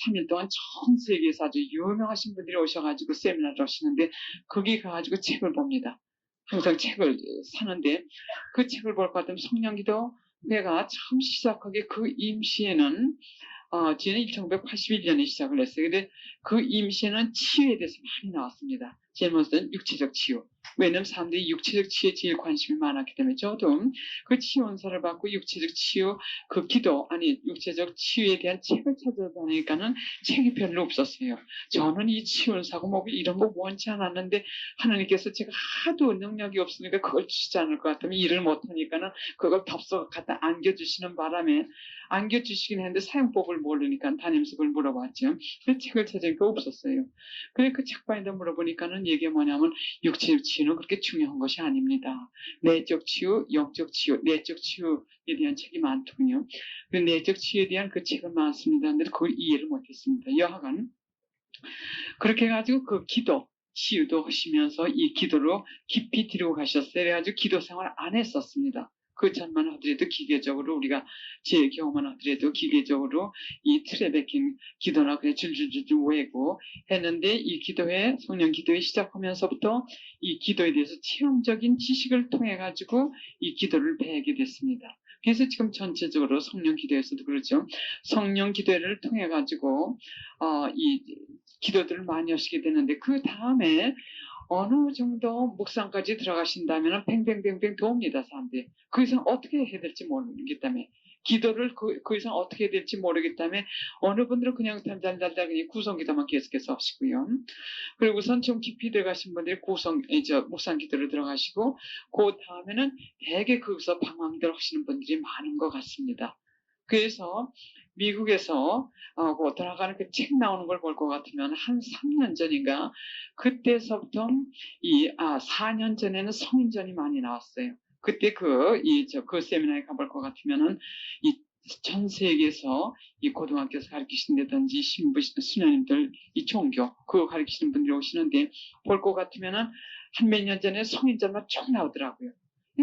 3일 동안 전 세계에서 아주 유명하신 분들이 오셔가지고 세미나를 하시는데 거기 가가지고 책을 봅니다. 항상 책을 사는데 그 책을 볼 것 같으면 성령기도 내가 처음 시작하게 그 임시에는 저는 1981년에 시작을 했어요. 근데 그 임시에는 치유에 대해서 많이 나왔습니다. 제목은 육체적 치유. 왜냐면 사람들이 육체적 치유에 제일 관심이 많았기 때문에 저도 그 치유 은사를 받고 육체적 치유, 육체적 치유에 대한 책을 찾아다니니까는 책이 별로 없었어요. 저는 이 치유 은사고 뭐 이런 거 원치 않았는데 하나님께서 제가 하도 능력이 없으니까 그걸 주시지 않을 것 같으면 일을 못하니까는 그걸 덥석 갖다 안겨주시는 바람에 안겨주시긴 했는데 사용법을 모르니까 다니면서 그걸 물어봤죠. 그 책을 찾으니까 없었어요. 그래 그 책방에다 물어보니까는 얘기가 뭐냐면 육체적 치유는 그렇게 중요한 것이 아닙니다. 내적 치유, 영적 치유, 내적 치유에 대한 책이 많더군요. 그 내적 치유에 대한 그 책은 많습니다. 근데 그걸 이해를 못했습니다. 여하간 그렇게 해가지고 그 기도 치유도 하시면서 이 기도로 깊이 들고 가셨어요. 그래가지고 기도 생활 안 했었습니다. 그 전만 하더라도 기계적으로 우리가 제 경험만 하더라도 기계적으로 이 틀에 박힌 기도나 그냥 줄줄줄 외고 했는데 이 기도회 성령 기도회 시작하면서부터 이 기도에 대해서 체험적인 지식을 통해 가지고 이 기도를 배우게 됐습니다. 그래서 지금 전체적으로 성령 기도에서도 그렇죠. 성령 기도회를 통해 가지고 이 기도들을 많이 하시게 되는데 그 다음에 어느 정도 묵상까지 들어가신다면 뱅뱅뱅뱅 도웁니다, 사람들이. 그 이상 어떻게 해야 될지 모르기 때문에. 기도를 그 이상 어떻게 해야 될지 모르기 때문에 어느 분들은 그냥 달달달 그냥 구성기도만 계속해서 하시고요. 그리고선 좀 깊이 들어가신 분들이 묵상 기도를 들어가시고 그 다음에는 대개 거기서 방황들 하시는 분들이 많은 것 같습니다. 그래서 미국에서 돌아가는 그 책 나오는 걸 볼 것 같으면 한 3년 전인가 그때서부터 4년 전에는 성인전이 많이 나왔어요. 그때 그 세미나에 가볼 것 같으면은 전 세계에서 이 고등학교에서 가르치신다든지 신부 수녀님들 이 종교 그거 가르치시는 분들이 오시는데 볼 것 같으면은 한 몇 년 전에 성인전만 쭉 나오더라고요.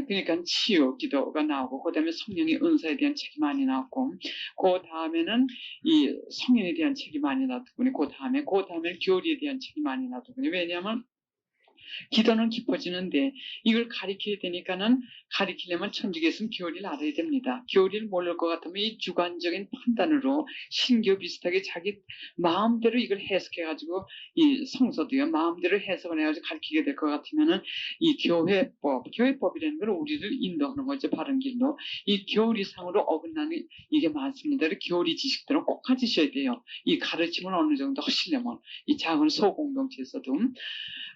그러니까 치유 기도가 나오고 그다음에 성령의 은사에 대한 책이 많이 나왔고 그 다음에는 이 성인에 대한 책이 많이 나왔더군요. 그 다음에 교리에 대한 책이 많이 나왔더군요. 왜냐하면 기도는 깊어지는데 이걸 가리켜야 되니까는 가리키려면 천주교에 있으면 교리를 알아야 됩니다. 교리를 모를 것 같으면 이 주관적인 판단으로 신교 비슷하게 자기 마음대로 이걸 해석해가지고 이 성서도요 마음대로 해석을 해가지고 가리키게 될 것 같으면은 이 교회법이라는 걸 우리를 인도하는 거죠. 바른 길로. 이 교리상으로 어긋나는 이게 많습니다. 교리 지식들은 꼭 가지셔야 돼요. 이 가르침을 어느 정도 하시려면 이 작은 소공동체에서도.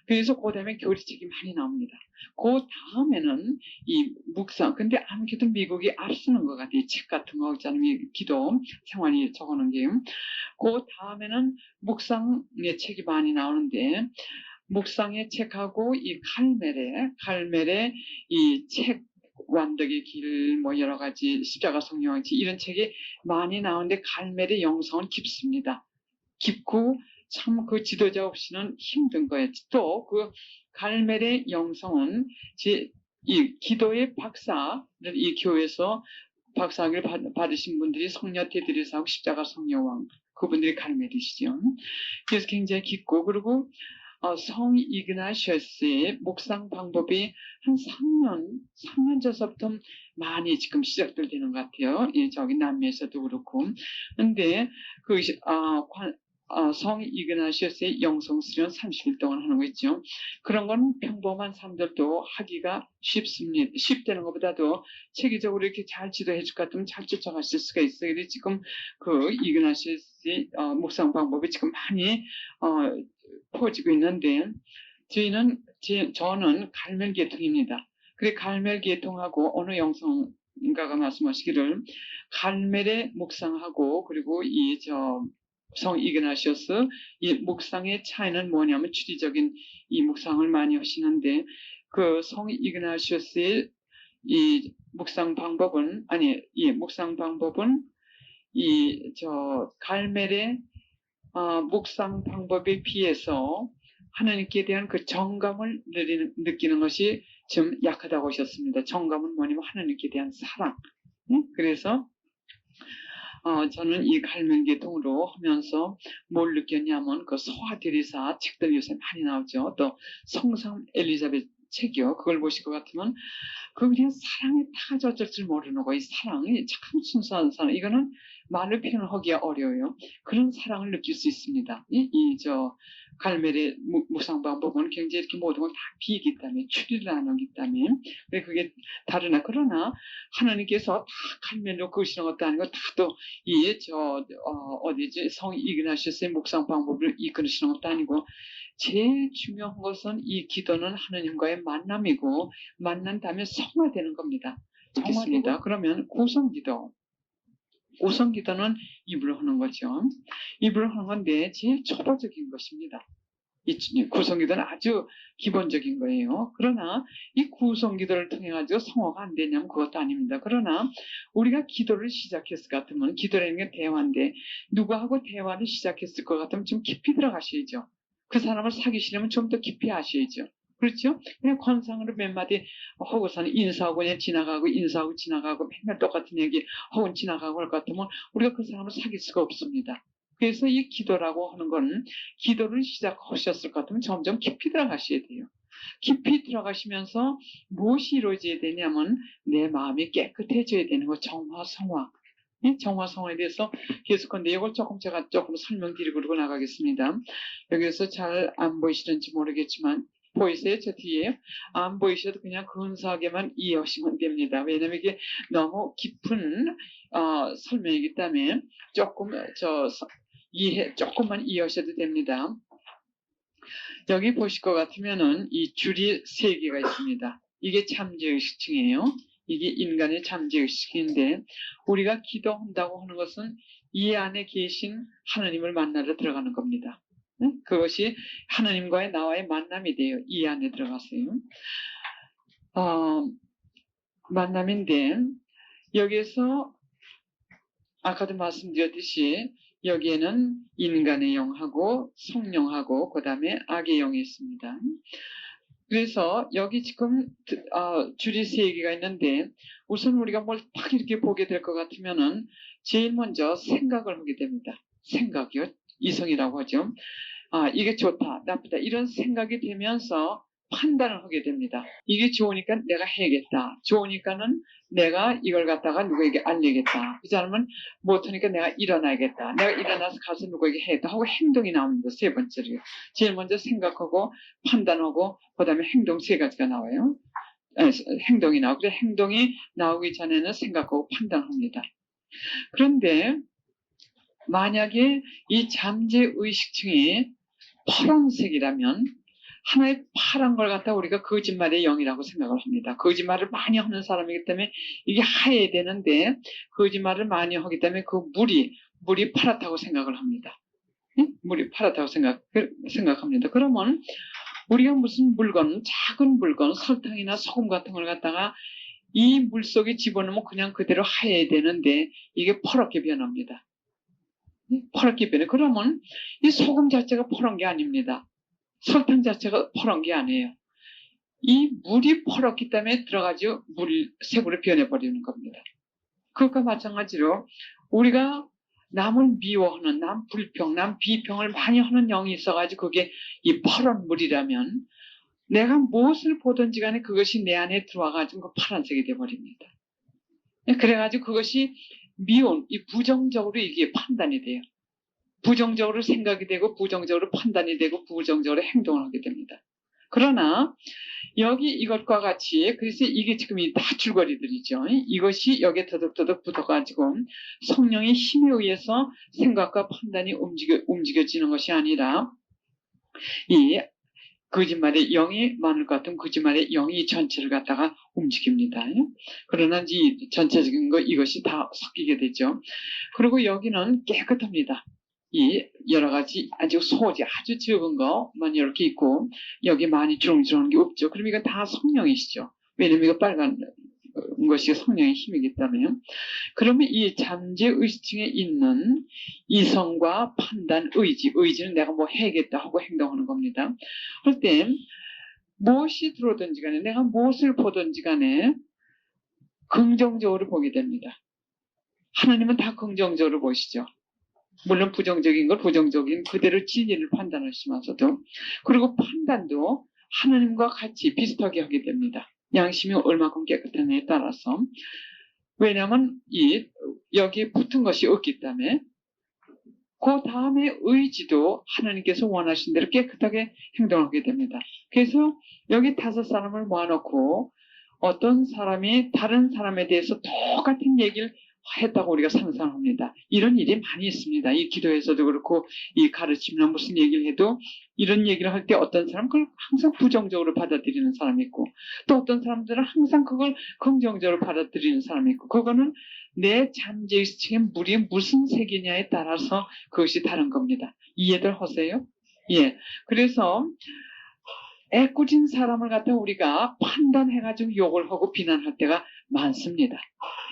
그래서 그 다음에 교리책이 많이 나옵니다. 그 다음에는 이 묵상. 근데 아무래도 미국이 앞서는 것 같아요. 책 같은 거 있잖아요. 기도 생활이 적어놓은 게. 그 다음에는 묵상의 책이 많이 나오는데 묵상의 책하고 이 갈멜의 이 책 완덕의 길, 뭐 여러 가지 십자가 성령왕치 이런 책이 많이 나오는데 갈멜의 영성은 깊습니다. 깊고 참 그 지도자 없이는 힘든 거예요. 또 그 갈멜의 영성은 이 기도의 박사를 이 교회에서 박사학위를 받으신 분들이 성녀 테드리스하고 십자가 성녀왕 그분들이 갈멜이시죠. 그래서 굉장히 깊고 그리고 성 이그나시어스의 묵상 방법이 한 3년 전서부터 많이 지금 시작들 되는 것 같아요. 예, 저기 남미에서도 그렇고. 근데 성 이그나시어스의 영성 수련 30일 동안 하는 거 있죠. 그런 건 평범한 사람들도 하기가 쉽습니다. 쉽다는 것보다도 체계적으로 이렇게 잘 지도해 줄 것 같으면 잘 쫓아가실 수가 있어요. 그래서 지금 그 이그나시어스의 묵상 방법이 지금 많이 퍼지고 있는데 저는 갈멜 계통입니다. 그래 갈멜 계통하고 어느 영성가가 말씀하시기를 갈멜의 묵상하고 그리고 성 이그나시오스 이 묵상의 차이는 뭐냐면 추리적인 이 묵상을 많이 하시는데 그 성 이그나시오스의 이 묵상 방법은 갈멜의 묵상 방법에 비해서 하나님께 대한 그 정감을 느끼는 것이 좀 약하다고 하셨습니다. 정감은 뭐냐면 하나님께 대한 사랑. 그래서 저는 이 갈면계통으로 하면서 뭘 느꼈냐면 그 소아대리사 책들 요새 많이 나오죠. 또 성상 엘리자베트 책이요. 그걸 보실 것 같으면 그 그냥 사랑에 타져질 줄 모르는 거. 이 사랑이 참 순수한 사랑. 이거는 말로 표현하기가 어려워요. 그런 사랑을 느낄 수 있습니다. 갈멜의 무상방 법은 굉장히 이렇게 모든 걸 다 비기 때문에 추리를 안 하기 때문에 왜 그게 다르나. 그러나 하나님께서 다 갈멜로 그으시는 것도 아니고 어디지 성 이그나시스의 묵상 방법을 이끌으시는 것도 아니고 제일 중요한 것은 이 기도는 하나님과의 만남이고 만난 다음에 성화되는 겁니다. 정말입니다. 그러면 구성기도. 구성기도는 입으로 하는 거죠. 입으로 하는 건데 제일 초보적인 것입니다. 이 구성기도는 아주 기본적인 거예요. 그러나 이 구성기도를 통해 가지고 성화가 안 되냐면 그것도 아닙니다. 그러나 우리가 기도를 시작했을 것 같으면 기도라는 게 대화인데 누구하고 대화를 시작했을 것 같으면 좀 깊이 들어가셔야죠. 그 사람을 사귀시려면 좀 더 깊이 아셔야죠. 그렇죠? 그냥 관상으로 몇 마디 하고서는 인사하고 그냥 지나가고 인사하고 지나가고 맨날 똑같은 얘기 하고 지나가고 할 것 같으면 우리가 그 사람을 사귈 수가 없습니다. 그래서 이 기도라고 하는 건 기도를 시작하셨을 것 같으면 점점 깊이 들어가셔야 돼요. 깊이 들어가시면서 무엇이 이루어져야 되냐면 내 마음이 깨끗해져야 되는 거. 정화, 성화. 정화, 성화에 대해서 계속한데 이걸 제가 조금 설명드리고 그러고 나가겠습니다. 여기서 잘 안 보이시는지 모르겠지만 보이세요? 저 뒤에? 안 보이셔도 그냥 근사하게만 이해하시면 됩니다. 왜냐면 이게 너무 깊은 설명이기 때문에 조금만 이해하셔도 됩니다. 여기 보실 것 같으면은 이 줄이 3개가 있습니다. 이게 잠재의식층이에요. 이게 인간의 잠재의식인데 우리가 기도한다고 하는 것은 이 안에 계신 하나님을 만나러 들어가는 겁니다. 그것이 하나님과의 나와의 만남이 돼요. 이 안에 들어가서요. 만남인데 여기에서 아까도 말씀드렸듯이 여기에는 인간의 영하고 성령하고 그 다음에 악의 영이 있습니다. 그래서 여기 지금 줄이 3개가 있는데 우선 우리가 뭘 딱 이렇게 보게 될 것 같으면은 제일 먼저 생각을 하게 됩니다. 생각이요. 이성이라고 하죠. 이게 좋다, 나쁘다 이런 생각이 되면서 판단을 하게 됩니다. 이게 좋으니까 내가 해야겠다. 좋으니까는 내가 이걸 갖다가 누구에게 알리겠다. 그 사람은 못하니까 내가 일어나야겠다. 내가 일어나서 가서 누구에게 해야겠다 하고 행동이 나옵니다. 3번째로. 제일 먼저 생각하고 판단하고 그 다음에 행동 3가지가 나와요. 행동이 나오고 행동이 나오기 전에는 생각하고 판단합니다. 그런데 만약에 이 잠재의식층이 파란색이라면 하나의 파란 걸 갖다 우리가 거짓말의 영이라고 생각을 합니다. 거짓말을 많이 하는 사람이기 때문에 이게 하얘야 되는데 거짓말을 많이 하기 때문에 그 물이 파랗다고 생각을 합니다. 물이 파랗다고 생각합니다. 그러면 우리가 무슨 물건, 작은 물건, 설탕이나 소금 같은 걸 갖다가 이 물 속에 집어넣으면 그냥 그대로 하얘야 되는데 이게 퍼렇게 변합니다. 퍼렇게 변해. 그러면 이 소금 자체가 퍼런 게 아닙니다. 설탕 자체가 퍼런 게 아니에요. 이 물이 퍼렇기 때문에 들어가지고 색으로 변해버리는 겁니다. 그것과 마찬가지로 우리가 남을 미워하는 남 불평, 남 비평을 많이 하는 영이 있어가지고 그게 이 퍼런 물이라면 내가 무엇을 보든지 간에 그것이 내 안에 들어와가지고 그 파란색이 돼버립니다. 그래가지고 그것이 미운, 이 부정적으로 이게 판단이 돼요. 부정적으로 생각이 되고 부정적으로 판단이 되고 부정적으로 행동을 하게 됩니다. 그러나 여기 이것과 같이 그래서 이게 지금 다 줄거리들이죠. 이것이 여기에 더덕더덕 붙어가지고 성령의 힘에 의해서 생각과 판단이 움직여지는 것이 아니라 이 거짓말의 영이 많을 것 같은 거짓말의 영이 전체를 갖다가 움직입니다. 그러나 이 전체적인 이것이 다 섞이게 되죠. 그리고 여기는 깨끗합니다. 이 여러 가지 아주 소지 아주 적은 것만 이렇게 있고 여기 많이 주렁주렁한 게 없죠. 그럼 이건 다 성령이시죠. 왜냐면 이거 빨간 것이 성령의 힘이기 때문에. 그러면 이 잠재의식층에 있는 이성과 판단, 의지는 내가 뭐 해야겠다 하고 행동하는 겁니다. 그럴 때 무엇이 들어오든지 간에 내가 무엇을 보든지 간에 긍정적으로 보게 됩니다. 하나님은 다 긍정적으로 보시죠. 물론 부정적인 걸 부정적인 그대로 진리를 판단하시면서도, 그리고 판단도 하나님과 같이 비슷하게 하게 됩니다. 양심이 얼마큼 깨끗하냐에 따라서. 왜냐하면 여기에 붙은 것이 없기 때문에. 그 다음에 의지도 하나님께서 원하신 대로 깨끗하게 행동하게 됩니다. 그래서 여기 5사람을 모아놓고 어떤 사람이 다른 사람에 대해서 똑같은 얘기를 했다고 우리가 상상합니다. 이런 일이 많이 있습니다. 이 기도에서도 그렇고 이 가르치면 무슨 얘기를 해도 이런 얘기를 할 때 어떤 사람은 그걸 항상 부정적으로 받아들이는 사람이 있고, 또 어떤 사람들은 항상 그걸 긍정적으로 받아들이는 사람이 있고, 그거는 내 잠재의식의 물이 무슨 색이냐에 따라서 그것이 다른 겁니다. 이해들 하세요? 예. 그래서 애꿎은 사람을 갖다 우리가 판단해가지고 욕을 하고 비난할 때가 많습니다.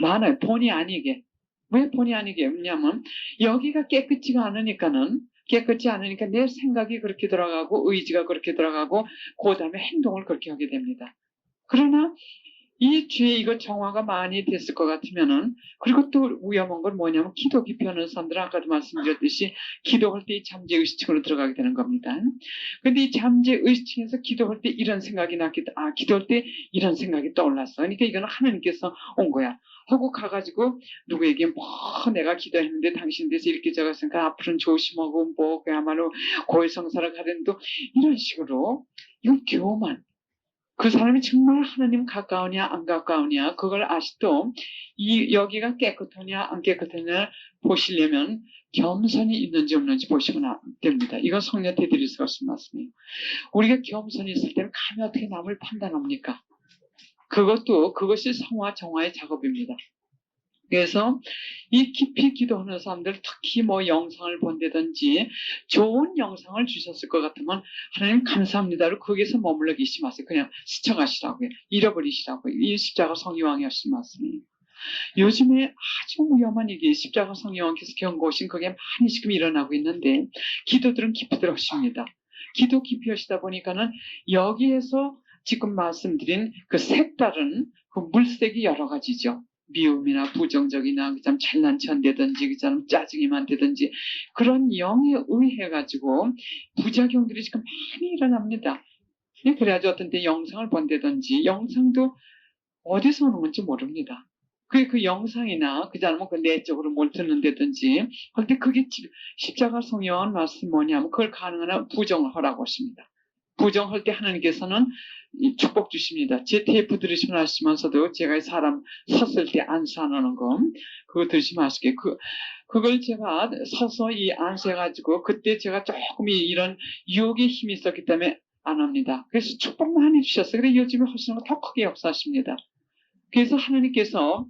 많아요. 본의 아니게. 왜 본의 아니게 했냐면 여기가 깨끗지가 않으니까는, 깨끗지 않으니까 내 생각이 그렇게 들어가고 의지가 그렇게 들어가고 그 다음에 행동을 그렇게 하게 됩니다. 그러나 이 죄 이거 정화가 많이 됐을 것 같으면은, 그리고 또 위험한 건 뭐냐면 기도 깊이하는 사람들은 아까도 말씀드렸듯이 기도할 때 이 잠재의식층으로 들어가게 되는 겁니다. 근데 이 잠재의식층에서 기도할 때 이런 생각이 기도할 때 이런 생각이 떠올랐어. 그러니까 이거는 하나님께서 온 거야 하고 가가지고 누구에게 뭐 내가 기도했는데 당신 대해서 이렇게 적었으니까 앞으로는 조심하고 뭐 그야말로 고해성사를 가는도 이런 식으로, 이건 교만. 그 사람이 정말 하나님 가까우냐 안 가까우냐 그걸 아시도 여기가 깨끗하냐 안 깨끗하냐 보시려면 겸손이 있는지 없는지 보시면 됩니다. 이건 성령한테 드릴 수 없는 말씀이에요. 우리가 겸손이 있을 때는 감히 어떻게 남을 판단합니까? 그것이 성화 정화의 작업입니다. 그래서 이 깊이 기도하는 사람들, 특히 뭐 영상을 본다든지 좋은 영상을 주셨을 것 같으면 하나님 감사합니다로 거기서 머물러 계시지 마세요. 그냥 스쳐가시라고요. 잃어버리시라고요. 이 십자가 성령왕이 하신 말씀이에요. 요즘에 아주 위험한 이게 십자가 성령왕께서 경고하신 그게 많이 지금 일어나고 있는데, 기도들은 깊이 들어오십니다. 기도 깊이 하시다 보니까는 여기에서 지금 말씀드린 그 색다른 그 물색이 여러 가지죠. 미움이나 부정적이나 그참 잘난 척한다든지 그참 짜증이 많다든지 그런 영에 의해 가지고 부작용들이 지금 많이 일어납니다. 그래가지고 어떤 때 영상을 본다든지, 영상도 어디서 오는 건지 모릅니다. 그 영상이나 그자면 그 내적으로 뭘 듣는다든지 할 때 그게 십자가 성령한 말씀이 뭐냐면 그걸 가능한 한 부정을 하라고 하십니다. 부정할 때 하나님께서는 축복 주십니다. 제 테이프 들으시면 아시면서도 제가 사람 섰을 때 안수하는 거 그거 들으시면 아시게 그걸 제가 서서 안수해가지고 그때 제가 조금 이런 유혹의 힘이 있었기 때문에 안 합니다. 그래서 축복 많이 주셨어요. 그래서 요즘에 하시는 거 더 크게 역사하십니다. 그래서 하나님께서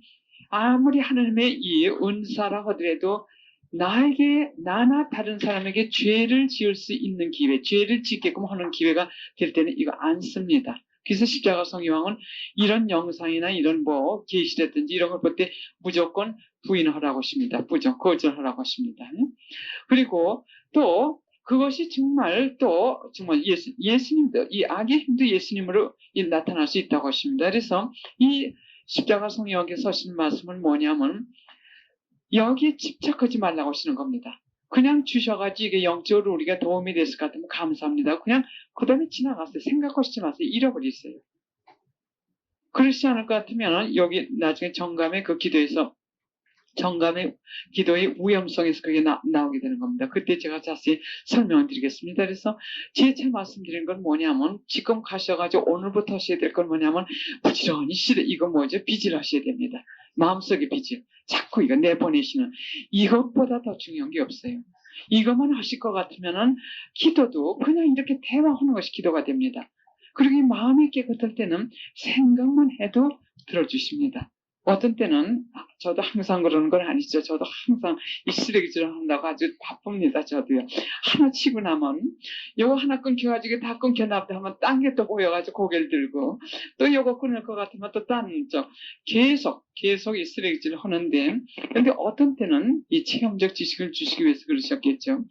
아무리 하나님의 이 은사라 하더라도 나나 다른 사람에게 죄를 지을 수 있는 기회, 죄를 짓게끔 하는 기회가 될 때는 이거 안 씁니다. 그래서 십자가 성령왕은 이런 영상이나 이런 뭐 계시라든지 이런 걸 볼 때 무조건 부인하라고 하십니다. 거절하라고 하십니다. 그리고 또 그것이 정말 예수님도 이 악의 힘도 예수님으로 나타날 수 있다고 하십니다. 그래서 이 십자가 성령왕께서 하신 말씀은 뭐냐면 여기에 집착하지 말라고 하시는 겁니다. 그냥 주셔가지고 이게 영적으로 우리가 도움이 됐을 것 같으면 감사합니다. 그냥 그 다음에 지나갔어요. 생각하시지 마세요. 잃어버리세요. 그렇지 않을 것 같으면 여기 나중에 정감의 그 기도에서 정감의 기도의 위험성에서 그게 나오게 되는 겁니다. 그때 제가 자세히 설명을 드리겠습니다. 그래서 제차 말씀드린 건 뭐냐면 지금 가셔가지고 오늘부터 하셔야 될 건 뭐냐면 부지런히 이거 뭐죠? 빚을 하셔야 됩니다. 마음속의 빚을 자꾸 이거 내보내시는, 이것보다 더 중요한 게 없어요. 이것만 하실 것 같으면은 기도도 그냥 이렇게 대화하는 것이 기도가 됩니다. 그리고 이 마음이 깨끗할 때는 생각만 해도 들어주십니다. 어떤 때는 저도 항상 그러는 건 아니죠. 저도 항상 이 쓰레기질을 한다고 아주 바쁩니다. 저도요. 하나 치고 나면 요거 하나 끊겨가지고 다 끊겨나보다 하면 딴 게 또 보여가지고 고개를 들고 또 요거 끊을 것 같으면 또 딴 쪽 계속 계속 이 쓰레기질을 하는데, 근데 어떤 때는 이 체험적 지식을 주시기 위해서 그러셨겠죠.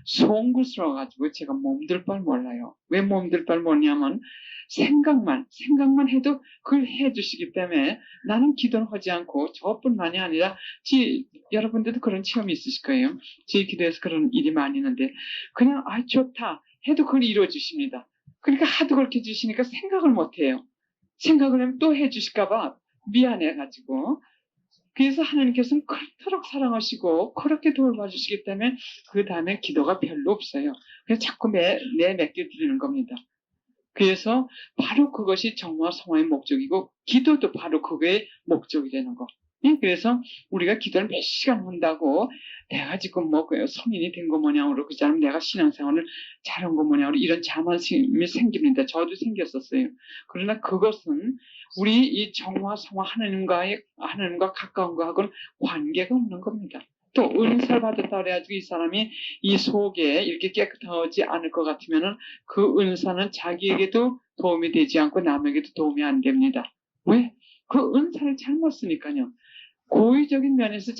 송구스러워가지고 제가 몸둘 바를 몰라요. 왜 몸둘 바를 모르냐면 생각만 해도 그걸 해주시기 때문에 나는 기도는 하지 않고 저뿐만이 아니라 여러분들도 그런 체험이 있으실 거예요. 제 기도에서 그런 일이 많이 있는데 그냥 좋다 해도 그걸 이루어주십니다. 그러니까 하도 그렇게 주시니까 생각을 못해요. 생각을 하면 또 해주실까봐 미안해가지고. 그래서 하나님께서는 그토록 사랑하시고 그렇게 돌봐주시기 때문에 그 다음에 기도가 별로 없어요. 그래서 자꾸 몇 개 드리는 겁니다. 그래서 바로 그것이 정화 성화의 목적이고 기도도 바로 그거의 목적이 되는 거. 그래서 우리가 기도를 몇 시간 한다고 내가 지금 성인이 된 거 모양으로 그 사람 내가 신앙생활을 잘한 거 모양으로 이런 자만심이 생깁니다. 저도 생겼었어요. 그러나 그것은 우리 이 정화 성화 하나님과 가까운 거하고는 관계가 없는 겁니다. 또 은사를 받았다 그래가지고 이 사람이 이 속에 이렇게 깨끗하지 않을 것 같으면은 그 은사는 자기에게도 도움이 되지 않고 남에게도 도움이 안 됩니다. 왜? 그 은사를 잘못 쓰니까요. 고의적인 면에서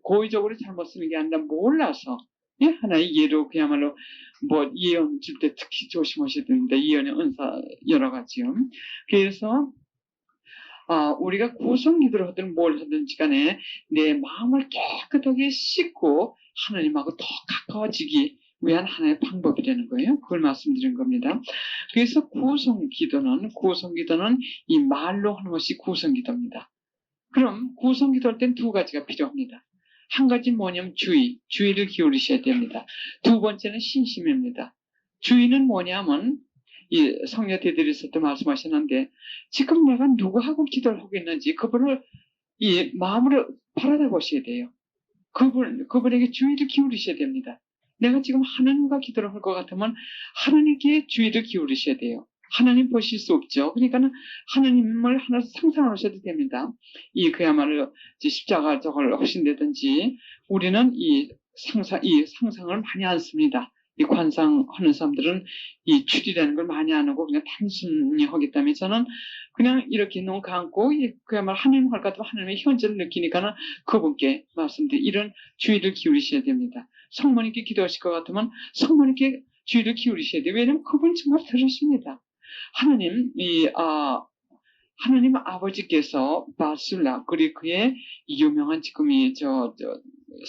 고의적으로 잘못 쓰는 게 아니라 몰라서. 하나의 예로 그야말로 예언 줄 때 특히 조심하셔야 됩니다. 예언의 은사 여러 가지요. 그래서 우리가 구성 기도를 하든 뭘 하든지 간에 내 마음을 깨끗하게 씻고 하나님하고 더 가까워지기 위한 하나의 방법이 되는 거예요. 그걸 말씀드린 겁니다. 그래서 구성 기도는 이 말로 하는 것이 구성 기도입니다. 그럼 구성 기도할 땐 두 가지가 필요합니다. 한 가지 뭐냐면 주의를 기울이셔야 됩니다. 두 번째는 신심입니다. 주의는 뭐냐면 이 성녀 대들에서도 말씀하셨는데 지금 내가 누구하고 기도를 하고 있는지 그분을 이 마음으로 바라다 보셔야 돼요. 그분에게 주의를 기울이셔야 됩니다. 내가 지금 하나님과 기도를 할 것 같으면 하나님께 주의를 기울이셔야 돼요. 하나님 보실 수 없죠. 그러니까는 하나님을 하나 상상하셔도 됩니다. 그야말로 십자가 저걸 하신다든지 우리는 이 상상을 많이 안 씁니다. 이 관상하는 사람들은 이 추리라는 걸 많이 안 하고 그냥 단순히 하기 때문에 저는 그냥 이렇게 눈 감고 그야말로 하나님 할 것 같으면 하나님의 현재를 느끼니까는 그분께 말씀드린 이런 주의를 기울이셔야 됩니다. 성모님께 기도하실 것 같으면 성모님께 주의를 기울이셔야 돼요. 왜냐하면 그분 정말 들으십니다. 하나님 아버지께서 바술라 그리그의 유명한 지금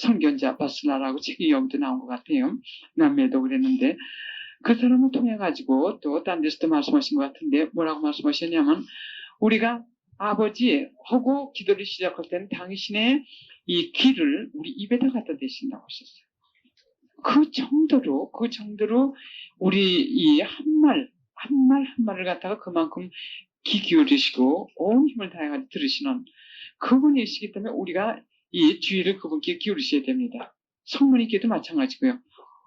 선견자 바술라라고 책이 여기도 나온 것 같아요. 남미에도 그랬는데 그 사람을 통해 가지고 또 딴 데서도 말씀하신 것 같은데 뭐라고 말씀하셨냐면 우리가 아버지하고 기도를 시작할 때는 당신의 이 귀를 우리 입에다 갖다 대신다고 하셨어요. 그 정도로 우리 이 한 말을 갖다가 그만큼 귀 기울이시고 온 힘을 다해가지고 들으시는 그분이시기 때문에 우리가 이 주의를 그분께 기울이셔야 됩니다. 성모님께도 마찬가지고요.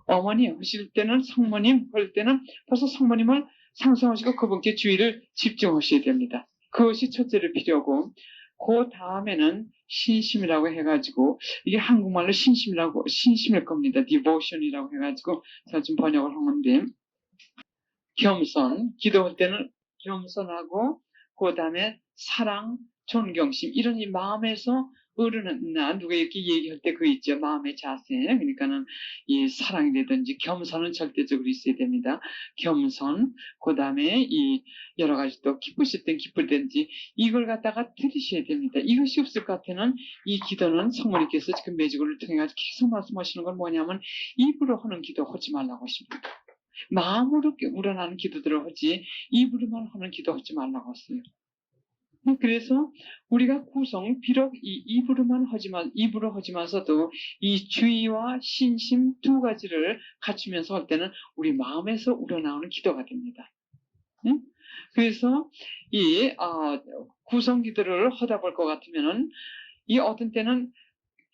어머니 하실 때는 성모님 할 때는 벌써 성모님을 상상하시고 그분께 주의를 집중하셔야 됩니다. 그것이 첫째로 필요하고 그 다음에는 신심이라고 해가지고 이게 한국말로 신심일 겁니다. devotion이라고 해가지고 제가 좀 번역을 한 건데 겸손, 기도할 때는 겸손하고 그 다음에 사랑, 존경심 이런 이 마음에서 어른나 누가 이렇게 얘기할 때 그 있죠. 마음의 자세. 그러니까는 이 사랑이라든지 겸손은 절대적으로 있어야 됩니다. 겸손, 그 다음에 이 여러 가지 또 기쁘실 땐 기쁠든지 이걸 갖다가 들으셔야 됩니다. 이것이 없을 것 같아는 이 기도는 성모님께서 지금 매주고를 통해 가지고 계속 말씀하시는 건 뭐냐면 입으로 하는 기도 하지 말라고 하십니다. 마음으로 우러나는 기도들을 하지 입으로만 하는 기도 하지 말라고 했어요. 그래서 우리가 비록 입으로 하지만서도 이 주의와 신심 두 가지를 갖추면서 할 때는 우리 마음에서 우러나오는 기도가 됩니다. 그래서 구성 기도를 하다 볼 것 같으면은 어떤 때는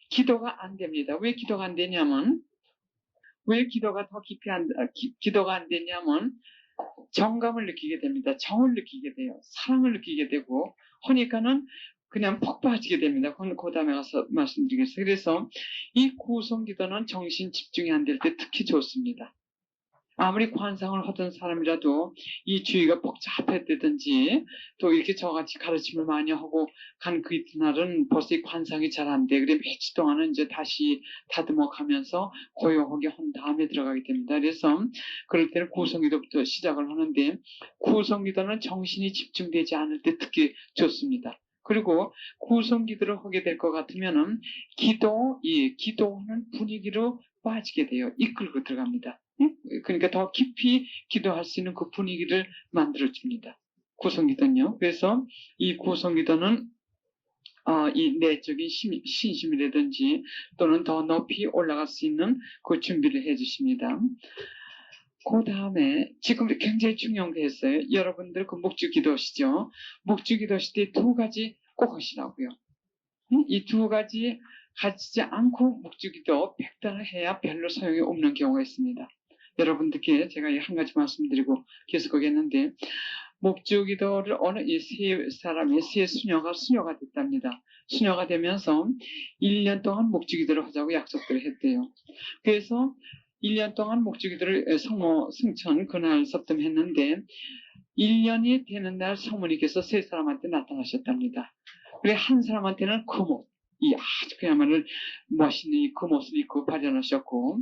기도가 안 됩니다. 왜 기도가 안 되냐면 왜 기도가 더 깊이 기도가 안 되냐면 정감을 느끼게 됩니다. 정을 느끼게 돼요. 사랑을 느끼게 되고 하니까는 그냥 푹 빠지게 됩니다. 그 다음에 가서 말씀드리겠습니다. 그래서 이 구성 기도는 정신 집중이 안 될 때 특히 좋습니다. 아무리 관상을 하던 사람이라도 이 주의가 복잡했다든지 또 이렇게 저같이 가르침을 많이 하고 간 그 이튿날은 벌써 이 관상이 잘 안 돼. 그래 며칠 동안은 이제 다시 다듬어 가면서 고요하게 한 다음에 들어가게 됩니다. 그래서 그럴 때는 구성기도부터 시작을 하는데 구성기도는 정신이 집중되지 않을 때 특히 좋습니다. 그리고 구성기도를 하게 될 것 같으면은 기도하는 분위기로 빠지게 돼요. 이끌고 들어갑니다. 그러니까 더 깊이 기도할 수 있는 그 분위기를 만들어줍니다. 구성기도는요. 그래서 이 구성기도는 이 내적인 신심이라든지 또는 더 높이 올라갈 수 있는 그 준비를 해주십니다. 그 다음에 지금 굉장히 중요한 게 있어요. 여러분들 그 묵주 기도시죠. 묵주 기도시 때 두 가지 꼭 하시라고요. 이 두 가지 가지지 않고 묵주 기도 100단을 해야 별로 소용이 없는 경우가 있습니다. 여러분들께 제가 한 가지 말씀드리고 계속하겠는데 묵주 기도를 어느 이 세 사람이 세 수녀가 됐답니다. 수녀가 되면서 1년 동안 묵주 기도를 하자고 약속들을 했대요. 그래서 1년 동안 묵주 기도를 성모 승천 그날 섭덤했는데 1년이 되는 날 성모님께서 세 사람한테 나타나셨답니다. 그래 한 사람한테는 금옷, 이 아주 그야말로 멋있는 이 금옷을 입고 발현하셨고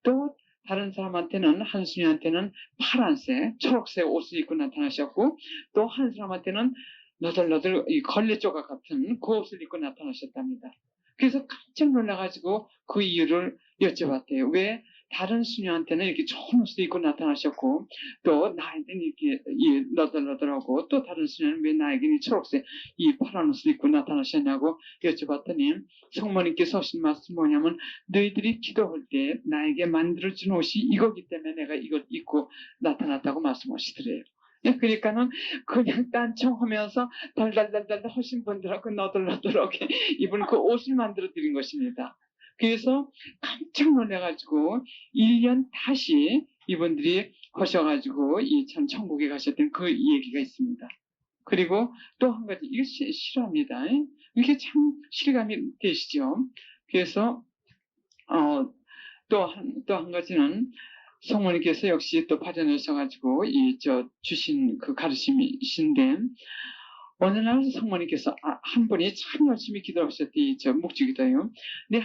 또 다른 사람한테는 한순이한테는 파란색, 초록색 옷을 입고 나타나셨고 또 한 사람한테는 너덜너덜 이 걸레 조각 같은 그 옷을 입고 나타나셨답니다. 그래서 깜짝 놀라가지고 그 이유를 여쭤봤대요. 왜 다른 수녀한테는 이렇게 좋은 옷을 입고 나타나셨고 또 나에게는 이렇게 너덜너덜하고 또 다른 수녀는 왜 나에게는 이 초록색 이 파란 옷을 입고 나타나셨냐고 여쭤봤더니 성모님께서 하신 말씀 뭐냐면 너희들이 기도할 때 나에게 만들어준 옷이 이거기 때문에 내가 이걸 입고 나타났다고 말씀하시더래요. 그러니까는 그냥 딴청하면서 달달달달 하신 분들하고 너덜너덜하게 입은 그 옷을 만들어 드린 것입니다. 그래서 깜짝 놀래가지고 1년 다시 이분들이 하셔가지고 이 참 천국에 가셨던 그 얘기가 있습니다. 그리고 또 한 가지 이거 실화입니다. 이게 참 실감이 되시죠. 그래서 또 한 가지는 성모님께서 역시 또 발현하셔가지고 주신 그 가르침이신데 어느 날 성모님께서 한 분이 참 열심히 기도하셨더니 묵주기도예요. 근데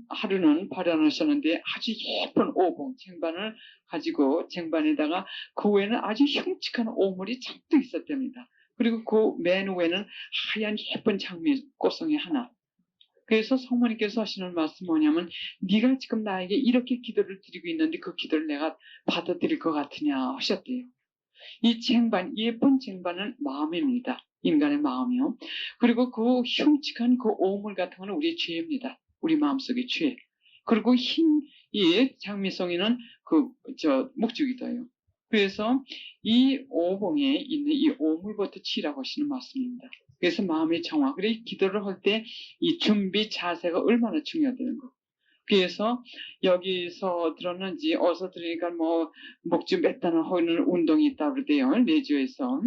하루는 발현하셨는데 아주 예쁜 오봉 쟁반을 가지고 쟁반에다가 그 위에는 아주 흉측한 오물이 잔뜩 있었답니다. 그리고 그 맨 위에는 하얀 예쁜 장미 꽃송이 하나. 그래서 성모님께서 하시는 말씀 뭐냐면 네가 지금 나에게 이렇게 기도를 드리고 있는데 그 기도를 내가 받아들일 것 같으냐 하셨대요. 이 쟁반, 예쁜 쟁반은 마음입니다. 인간의 마음이요. 그리고 그 흉측한 그 오물 같은 거는 우리의 죄입니다. 우리 마음속의 죄. 그리고 이 장미송이는 묵주기도예요. 그래서 이 오봉에 있는 이 오물부터 치라고 하시는 말씀입니다. 그래서 마음의 정화. 그래 기도를 할 때 이 준비 자세가 얼마나 중요하다는 거. 그래서 여기서 들었는지 어서 들으니까 뭐 목주 몇 단을 하는 운동이 있다고 그러대요. 내주에서.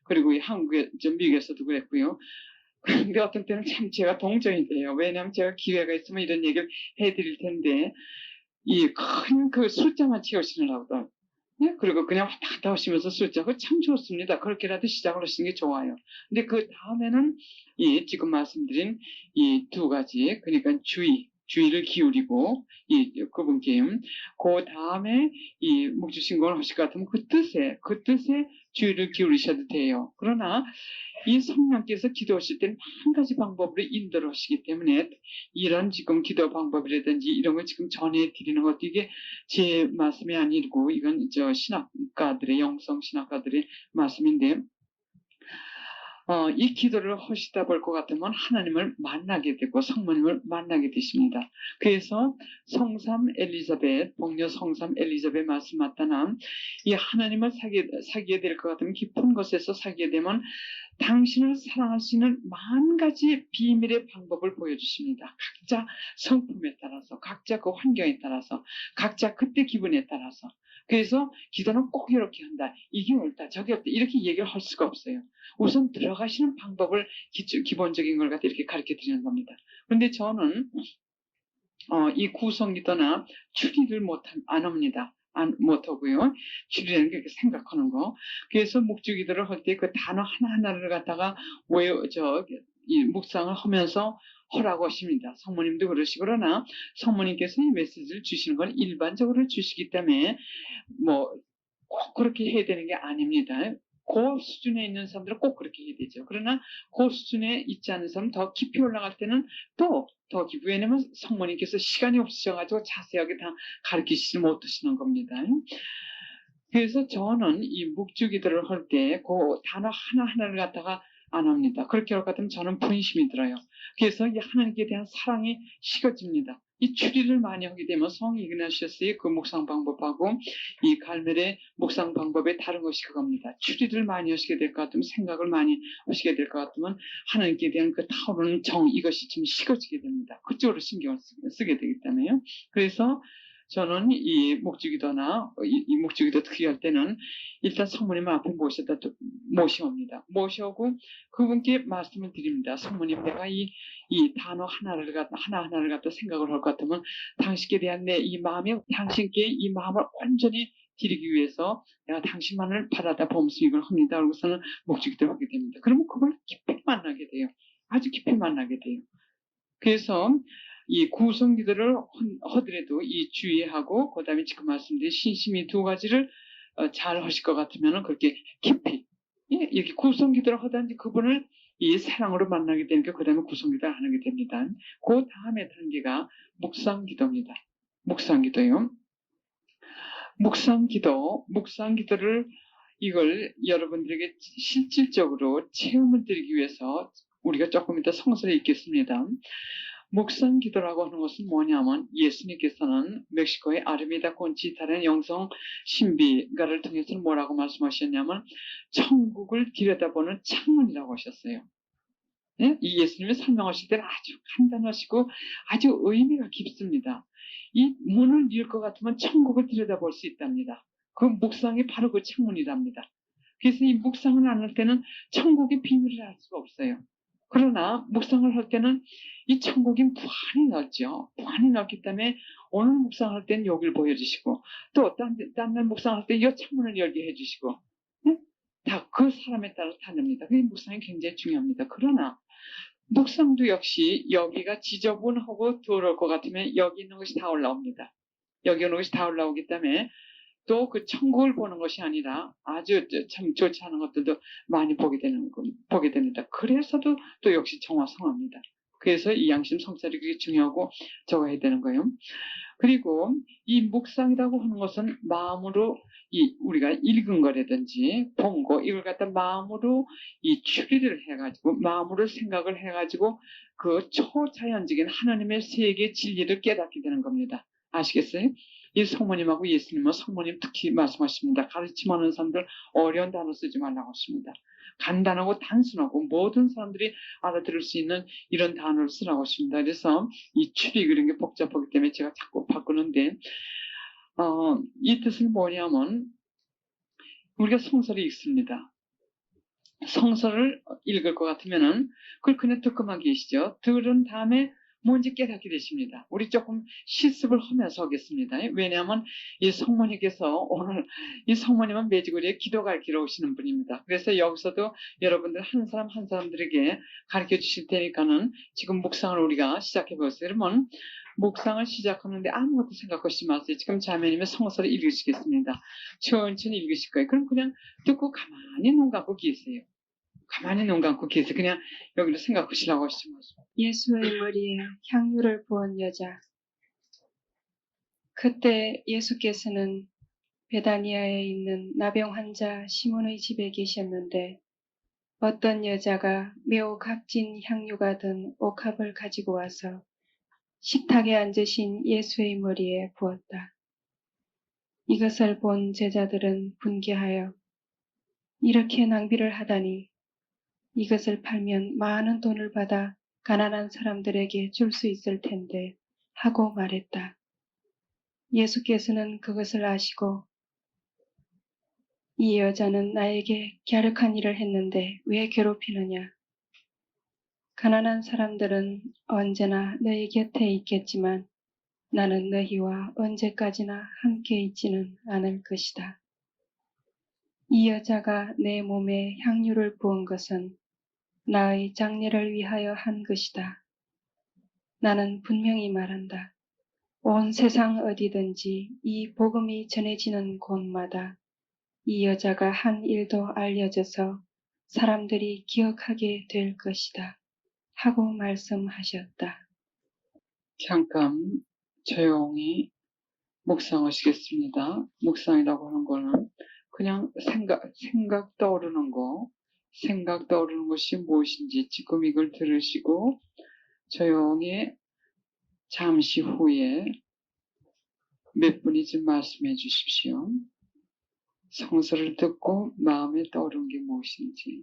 그리고 미국에서도 그랬고요. 그런데 어떤 때는 참 제가 동정이 돼요. 왜냐하면 제가 기회가 있으면 이런 얘기를 해드릴 텐데 이 큰 그 숫자만 채우시느라고 네? 그리고 그냥 왔다 갔다 하시면서 숫자 그거 참 좋습니다. 그렇게라도 시작을 하시는 게 좋아요. 근데 그 다음에는 지금 말씀드린 이 두 가지 그러니까 주의를 기울이고 그분께 그 다음에 이 묵주신공을 하실 것 같으면 그 뜻에 주의를 기울이셔도 돼요. 그러나 이 성령께서 기도하실 때는 한 가지 방법으로 인도를 하시기 때문에 이런 지금 기도 방법이라든지 이런 걸 지금 전해드리는 것도 이게 제 말씀이 아니고 이건 신학가들의 영성 신학가들의 말씀인데 이 기도를 하시다 볼 것 같으면 하나님을 만나게 되고 성모님을 만나게 되십니다. 그래서 성삼 엘리자벳, 복녀 성삼 엘리자벳 말씀 맞다나 이 하나님을 사귀게 될 것 같으면 깊은 곳에서 사귀게 되면 당신을 사랑할 수 있는 만 가지 비밀의 방법을 보여주십니다. 각자 성품에 따라서, 각자 그 환경에 따라서, 각자 그때 기분에 따라서. 그래서 기도는 꼭 이렇게 한다. 이게 옳다. 저게 없다. 이렇게 얘기를 할 수가 없어요. 우선 들어가시는 방법을 기본적인 걸 갖다 이렇게 가르쳐 드리는 겁니다. 그런데 저는 이 구성기도나 추리를 안 합니다. 못하고요. 추리라는 게 이렇게 생각하는 거. 그래서 묵주기도를 할 때 그 단어 하나하나를 갖다가 이 묵상을 하면서 하라고 하십니다. 성모님도 그러시고, 그러나 성모님께서 이 메시지를 주시는 건 일반적으로 주시기 때문에 뭐 꼭 그렇게 해야 되는 게 아닙니다. 그 수준에 있는 사람들은 꼭 그렇게 해야 되죠. 그러나 그 수준에 있지 않은 사람은 더 깊이 올라갈 때는 또 더 깊이, 왜냐면 성모님께서 시간이 없으셔가지고 자세하게 다 가르치시지 못하시는 겁니다. 그래서 저는 이 묵주기도를 할 때 그 단어 하나하나를 갖다가 안 합니다. 그렇게 할 것 같으면 저는 분심이 들어요. 그래서 이 하나님께 대한 사랑이 식어집니다. 이 추리를 많이 하게 되면 성 이그나시어스의 그 묵상 방법하고 이 갈멜의 묵상 방법에 다른 것이 그겁니다. 추리를 많이 하시게 될 것 같으면, 생각을 많이 하시게 될 것 같으면 하나님께 대한 그 타오르는 정, 이것이 좀 식어지게 됩니다. 그쪽으로 신경을 쓰게 되기 때문에요. 그래서 저는 이 묵주기도나 이 묵주기도 특히 할 때는 일단 성모님 앞에 모셔옵니다. 모셔오고 그분께 말씀을 드립니다. 성모님, 내가 이 단어 하나하나를 갖다 생각을 할 것 같으면 당신께 대한 내 이 마음이, 당신께 이 마음을 완전히 드리기 위해서 내가 당신만을 바라다 보면서 이걸 합니다. 그러고서는 묵주기도를 하게 됩니다. 그러면 그걸 깊이 만나게 돼요. 아주 깊이 만나게 돼요. 그래서 이 구성기도를 하더라도 이 주의하고, 그 다음에 지금 말씀드린 신심이 두 가지를 잘 하실 것 같으면 그렇게 깊이, 이렇게 구성기도를 하든지 그분을 이 사랑으로 만나게 되니까 그 다음에 구성기도를 하게 됩니다. 그 다음에 단계가 묵상기도입니다. 묵상기도요. 묵상기도를 이걸 여러분들에게 실질적으로 체험을 드리기 위해서 우리가 조금 이따 성서에 읽겠습니다. 묵상 기도라고 하는 것은 뭐냐면, 예수님께서는 멕시코의 아르미다 콘치타라는 영성 신비가를 통해서 뭐라고 말씀하셨냐면 천국을 들여다보는 창문이라고 하셨어요. 네? 이 예수님이 설명하실 때는 아주 간단하시고 아주 의미가 깊습니다. 이 문을 열 것 같으면 천국을 들여다볼 수 있답니다. 그 묵상이 바로 그 창문이랍니다. 그래서 이 묵상을 안 할 때는 천국의 비밀을 알 수가 없어요. 그러나 묵상을 할 때는 이 천국이 무한히 넓죠. 무한히 넓기 때문에 오늘 묵상할 때는 여기를 보여주시고, 또 딴 날 묵상할 때 이 창문을 열게 해주시고, 다 그 사람에 따라 다릅니다. 그 묵상이 굉장히 중요합니다. 그러나 묵상도 역시 여기가 지저분하고 더러울 것 같으면 여기 있는 것이 다 올라옵니다. 여기 있는 것이 다 올라오기 때문에 또 그 천국을 보는 것이 아니라 아주 참 좋지 않은 것들도 많이 보게 됩니다. 그래서도 또 역시 정화성합니다. 그래서 이 양심 성찰이 그게 중요하고 적어야 되는 거예요. 그리고 이 묵상이라고 하는 것은 마음으로 우리가 읽은 거라든지 본 거, 이걸 갖다 마음으로 이 추리를 해가지고, 마음으로 생각을 해가지고 그 초자연적인 하나님의 세계 진리를 깨닫게 되는 겁니다. 아시겠어요? 이 성모님하고 예수님은, 성모님 특히 말씀하십니다. 가르침하는 사람들 어려운 단어 쓰지 말라고 하십니다. 간단하고 단순하고 모든 사람들이 알아들을 수 있는 이런 단어를 쓰라고 하십니다. 그래서 이 추리 그런 게 복잡하기 때문에 제가 자꾸 바꾸는데, 이 뜻은 뭐냐면, 우리가 성서를 읽습니다. 성서를 읽을 것 같으면은 그걸 그냥 듣고만 계시죠. 들은 다음에 뭔지 깨닫게 되십니다. 우리 조금 실습을 하면서 하겠습니다. 왜냐하면 이 성모님께서 오늘, 이 성모님은 매지구리에 기도 가르치러 오시는 분입니다. 그래서 여기서도 여러분들 한 사람 한 사람들에게 가르쳐 주실 테니까는 지금 묵상을 우리가 시작해 보세요. 그러면 묵상을 시작하는데 아무것도 생각하시지 마세요. 지금 자매님의 성서를 읽으시겠습니다. 천천히 읽으실 거예요. 그럼 그냥 듣고 가만히 눈 감고 계세요. 가만히 눈 감고 계세요. 그냥 여기로 생각하시라고 하시지 마세요. 예수의 머리에 향유를 부은 여자. 그때 예수께서는 베다니아에 있는 나병 환자 시몬의 집에 계셨는데, 어떤 여자가 매우 값진 향유가 든 옥합을 가지고 와서 식탁에 앉으신 예수의 머리에 부었다. 이것을 본 제자들은 분개하여 이렇게 낭비를 하다니, 이것을 팔면 많은 돈을 받아 가난한 사람들에게 줄 수 있을 텐데 하고 말했다. 예수께서는 그것을 아시고, 이 여자는 나에게 갸륵한 일을 했는데 왜 괴롭히느냐? 가난한 사람들은 언제나 너희 곁에 있겠지만 나는 너희와 언제까지나 함께 있지는 않을 것이다. 이 여자가 내 몸에 향유를 부은 것은 나의 장례를 위하여 한 것이다. 나는 분명히 말한다. 온 세상 어디든지 이 복음이 전해지는 곳마다 이 여자가 한 일도 알려져서 사람들이 기억하게 될 것이다. 하고 말씀하셨다. 잠깐 조용히 묵상하시겠습니다. 묵상이라고 하는 거는 그냥 생각 떠오르는 것이 무엇인지 지금 이걸 들으시고 조용히 잠시 후에 몇 분이 좀 말씀해 주십시오. 성서를 듣고 마음에 떠오른 게 무엇인지.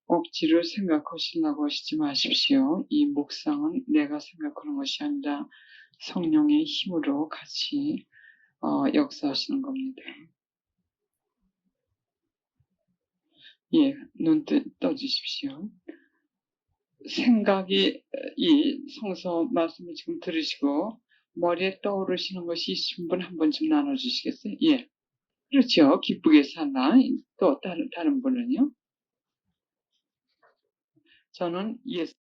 억지로 생각하시려고 하시지 마십시오. 이 묵상은 내가 생각하는 것이 아니라 성령의 힘으로 같이 역사하시는 겁니다. 예, 눈 떠주십시오. 생각이 이 성서 말씀을 지금 들으시고 머리에 떠오르시는 것이 있으신 분 한 번 좀 나눠주시겠어요? 예, 그렇죠. 기쁘게 사나. 또 다른 분은요? 저는 예수